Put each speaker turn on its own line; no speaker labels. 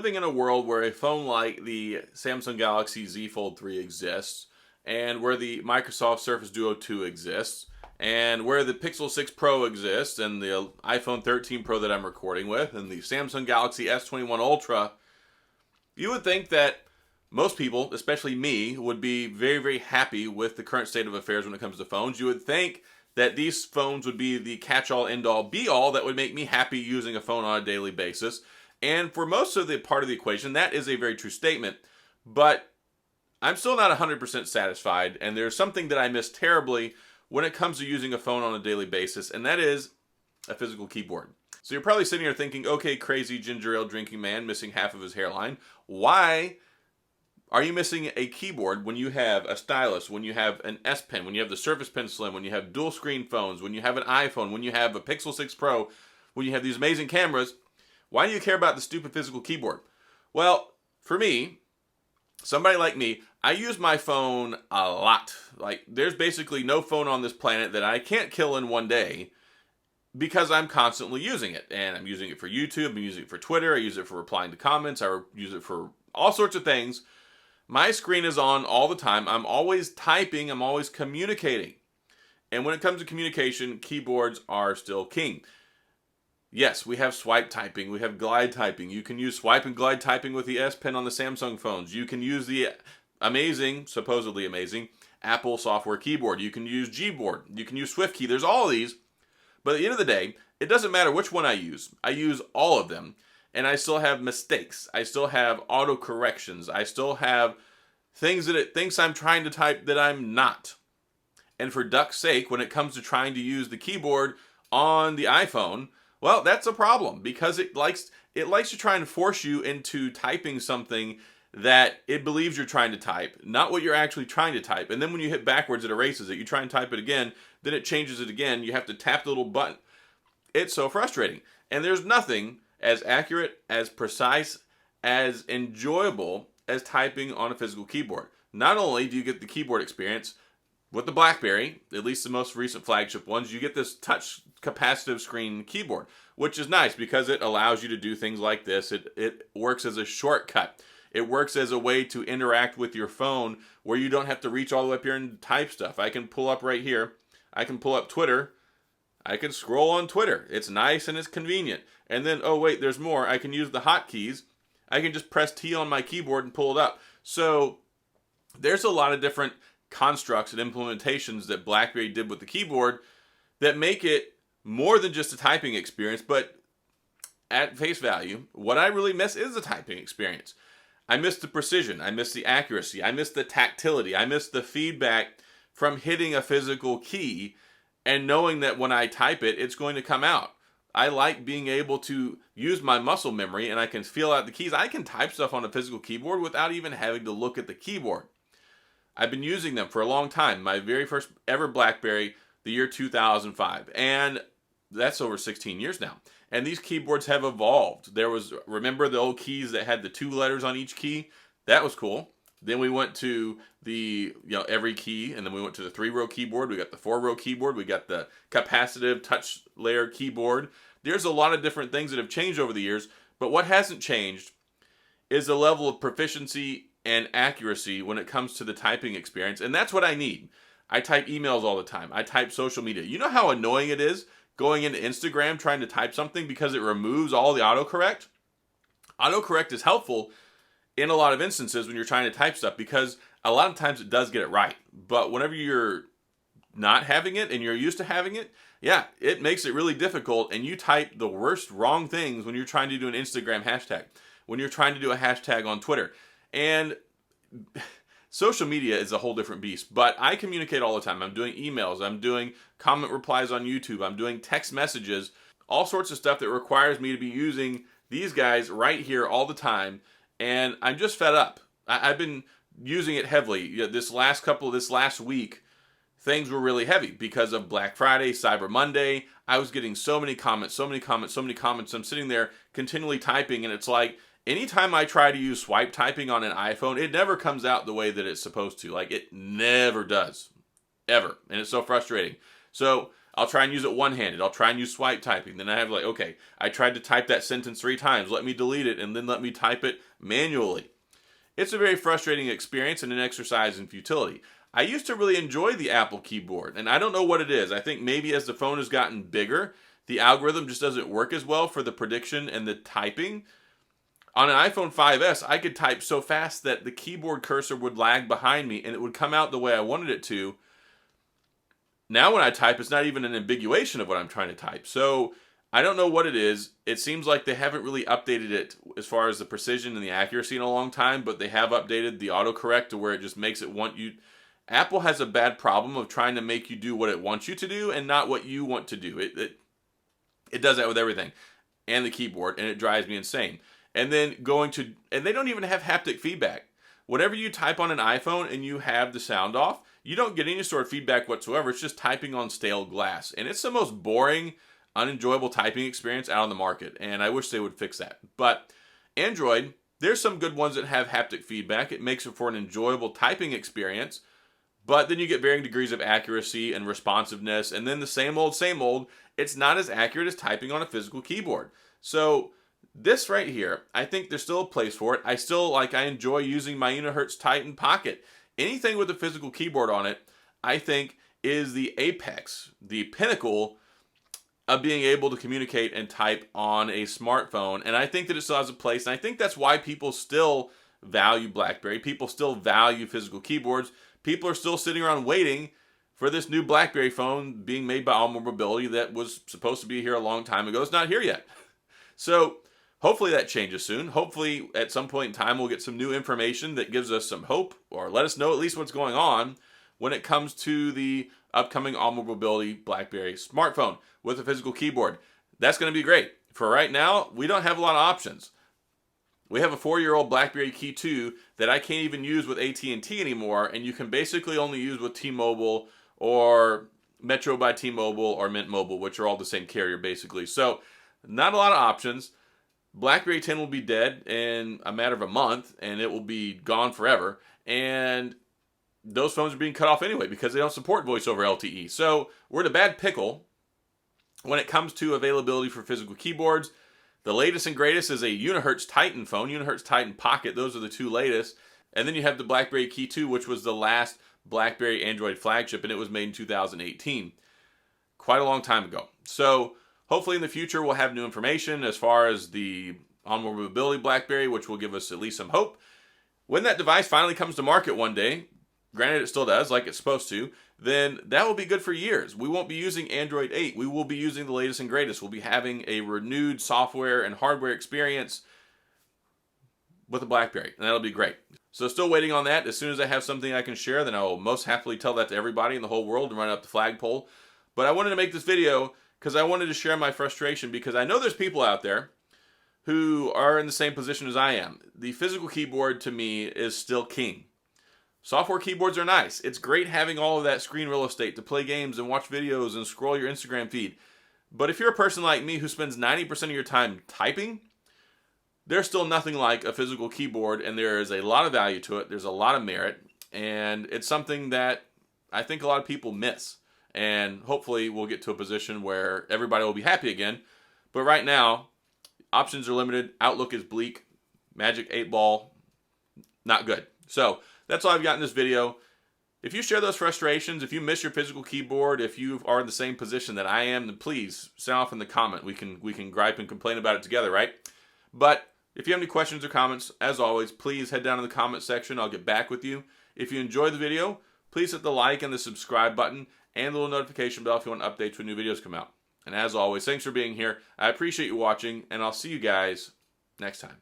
living in a world where a phone like the Samsung Galaxy Z Fold 3 exists, and where the Microsoft Surface Duo 2 exists, and where the Pixel 6 Pro exists, and the iPhone 13 Pro that I'm recording with, and the Samsung Galaxy S21 Ultra, you would think that most people, especially me, would be very, very happy with the current state of affairs when it comes to phones. You would think that these phones would be the catch-all, end-all, be-all that would make me happy using a phone on a daily basis. And for most of the part of the equation, that is a very true statement. But I'm still not 100% satisfied, and there's something that I miss terribly when it comes to using a phone on a daily basis, and that is a physical keyboard. So you're probably sitting here thinking, okay, crazy ginger ale drinking man missing half of his hairline. Why are you missing a keyboard when you have a stylus, when you have an S Pen, when you have the Surface Pen Slim, when you have dual screen phones, when you have an iPhone, when you have a Pixel 6 Pro, when you have these amazing cameras? Why do you care about the stupid physical keyboard? Well, for me, somebody like me, I use my phone a lot. Like, there's basically no phone on this planet that I can't kill in one day because I'm constantly using it. And I'm using it for YouTube, I'm using it for Twitter, I use it for replying to comments, I use it for all sorts of things. My screen is on all the time. I'm always typing, I'm always communicating. And when it comes to communication, keyboards are still king. Yes, we have swipe typing, we have glide typing. You can use swipe and glide typing with the S Pen on the Samsung phones. You can use the amazing, supposedly amazing, Apple software keyboard. You can use Gboard. You can use SwiftKey. There's all of these. But at the end of the day, it doesn't matter which one I use. I use all of them. And I still have mistakes. I still have auto corrections. I still have things that it thinks I'm trying to type that I'm not. And for duck's sake, when it comes to trying to use the keyboard on the iPhone, well, that's a problem because it likes to try and force you into typing something that it believes you're trying to type, not what you're actually trying to type. And then when you hit backwards, it erases it. You try and type it again, then it changes it again. You have to tap the little button. It's so frustrating. And there's nothing as accurate, as precise, as enjoyable as typing on a physical keyboard. Not only do you get the keyboard experience with the BlackBerry, at least the most recent flagship ones, you get this touch capacitive screen keyboard, which is nice because it allows you to do things like this. It works as a shortcut. It works as a way to interact with your phone where you don't have to reach all the way up here and type stuff. I can pull up right here. I can pull up Twitter. I can scroll on Twitter. It's nice and it's convenient. And then, oh wait, there's more. I can use the hotkeys. I can just press T on my keyboard and pull it up. So there's a lot of different constructs and implementations that BlackBerry did with the keyboard that make it more than just a typing experience. But at face value, what I really miss is the typing experience. I miss the precision. I miss the accuracy. I miss the tactility. I miss the feedback from hitting a physical key and knowing that when I type it, it's going to come out. I like being able to use my muscle memory and I can feel out the keys. I can type stuff on a physical keyboard without even having to look at the keyboard. I've been using them for a long time. My very first ever BlackBerry, the year 2005. And that's over 16 years now. And these keyboards have evolved. Remember the old keys that had the 2 letters on each key? That was cool. Then we went to the, every key, and then we went to the 3-row keyboard. We got the 4-row keyboard. We got the capacitive touch layer keyboard. There's a lot of different things that have changed over the years, but what hasn't changed is the level of proficiency and accuracy when it comes to the typing experience, and that's what I need. I type emails all the time. I type social media. You know how annoying it is going into Instagram trying to type something because it removes all the autocorrect? Autocorrect is helpful in a lot of instances when you're trying to type stuff because a lot of times it does get it right. But whenever you're not having it and you're used to having it, yeah, it makes it really difficult and you type the worst wrong things when you're trying to do an Instagram hashtag, when you're trying to do a hashtag on Twitter. And social media is a whole different beast, but I communicate all the time. I'm doing emails, I'm doing comment replies on YouTube, I'm doing text messages, all sorts of stuff that requires me to be using these guys right here all the time, and I'm just fed up. I've been using it heavily. This last week, things were really heavy because of Black Friday, Cyber Monday. I was getting so many comments. I'm sitting there continually typing, and it's like, anytime I try to use swipe typing on an iPhone, it never comes out the way that it's supposed to. Like, it never does. Ever. And it's so frustrating. So, I'll try and use it one-handed. I'll try and use swipe typing. Then I have like, okay, I tried to type that sentence 3 times. Let me delete it and then let me type it manually. It's a very frustrating experience and an exercise in futility. I used to really enjoy the Apple keyboard, and I don't know what it is. I think maybe as the phone has gotten bigger, the algorithm just doesn't work as well for the prediction and the typing. On an iPhone 5S, I could type so fast that the keyboard cursor would lag behind me and it would come out the way I wanted it to. Now when I type, it's not even an ambiguation of what I'm trying to type. So I don't know what it is. It seems like they haven't really updated it as far as the precision and the accuracy in a long time, but they have updated the autocorrect to where it just makes it want you. Apple has a bad problem of trying to make you do what it wants you to do and not what you want to do. It does that with everything and the keyboard, and it drives me insane. And then and they don't even have haptic feedback. Whenever you type on an iPhone and you have the sound off, you don't get any sort of feedback whatsoever. It's just typing on stale glass. And it's the most boring, unenjoyable typing experience out on the market. And I wish they would fix that. But Android, there's some good ones that have haptic feedback. It makes it for an enjoyable typing experience. But then you get varying degrees of accuracy and responsiveness. And then the same old, it's not as accurate as typing on a physical keyboard. So this right here, I think there's still a place for it. I enjoy using my Unihertz Titan Pocket. Anything with a physical keyboard on it, I think is the apex, the pinnacle of being able to communicate and type on a smartphone. And I think that it still has a place. And I think that's why people still value BlackBerry. People still value physical keyboards. People are still sitting around waiting for this new BlackBerry phone being made by Onward Mobility that was supposed to be here a long time ago. It's not here yet. So hopefully that changes soon. Hopefully at some point in time we'll get some new information that gives us some hope or let us know at least what's going on when it comes to the upcoming Onward Mobility BlackBerry smartphone with a physical keyboard. That's going to be great. For right now, we don't have a lot of options. We have a 4-year-old BlackBerry Key 2 that I can't even use with AT&T anymore, and you can basically only use with T-Mobile or Metro by T-Mobile or Mint Mobile, which are all the same carrier basically. So not a lot of options. BlackBerry 10 will be dead in a matter of a month, and it will be gone forever. And those phones are being cut off anyway because they don't support voice over LTE. So we're in a bad pickle when it comes to availability for physical keyboards. The latest and greatest is a Unihertz Titan phone, Unihertz Titan Pocket. Those are the 2 latest. And then you have the BlackBerry Key 2, which was the last BlackBerry Android flagship, and it was made in 2018. Quite a long time ago. So hopefully in the future we'll have new information as far as the Onward Mobility BlackBerry, which will give us at least some hope. When that device finally comes to market one day, granted it still does like it's supposed to, then that will be good for years. We won't be using Android 8. We will be using the latest and greatest. We'll be having a renewed software and hardware experience with a BlackBerry, and that'll be great. So still waiting on that. As soon as I have something I can share, then I will most happily tell that to everybody in the whole world and run up the flagpole. But I wanted to make this video because I wanted to share my frustration, because I know there's people out there who are in the same position as I am. The physical keyboard to me is still king. Software keyboards are nice. It's great having all of that screen real estate to play games and watch videos and scroll your Instagram feed. But if you're a person like me who spends 90% of your time typing, there's still nothing like a physical keyboard, and there is a lot of value to it. There's a lot of merit, and it's something that I think a lot of people miss. And hopefully we'll get to a position where everybody will be happy again. But right now, options are limited. Outlook is bleak. Magic 8 Ball, not good. So that's all I've got in this video. If you share those frustrations, if you miss your physical keyboard, if you are in the same position that I am, then please sound off in the comment. We can gripe and complain about it together, right? But if you have any questions or comments, as always, please head down in the comment section. I'll get back with you. If you enjoyed the video, please hit the like and the subscribe button and the little notification bell if you want updates when new videos come out. And as always, thanks for being here. I appreciate you watching, and I'll see you guys next time.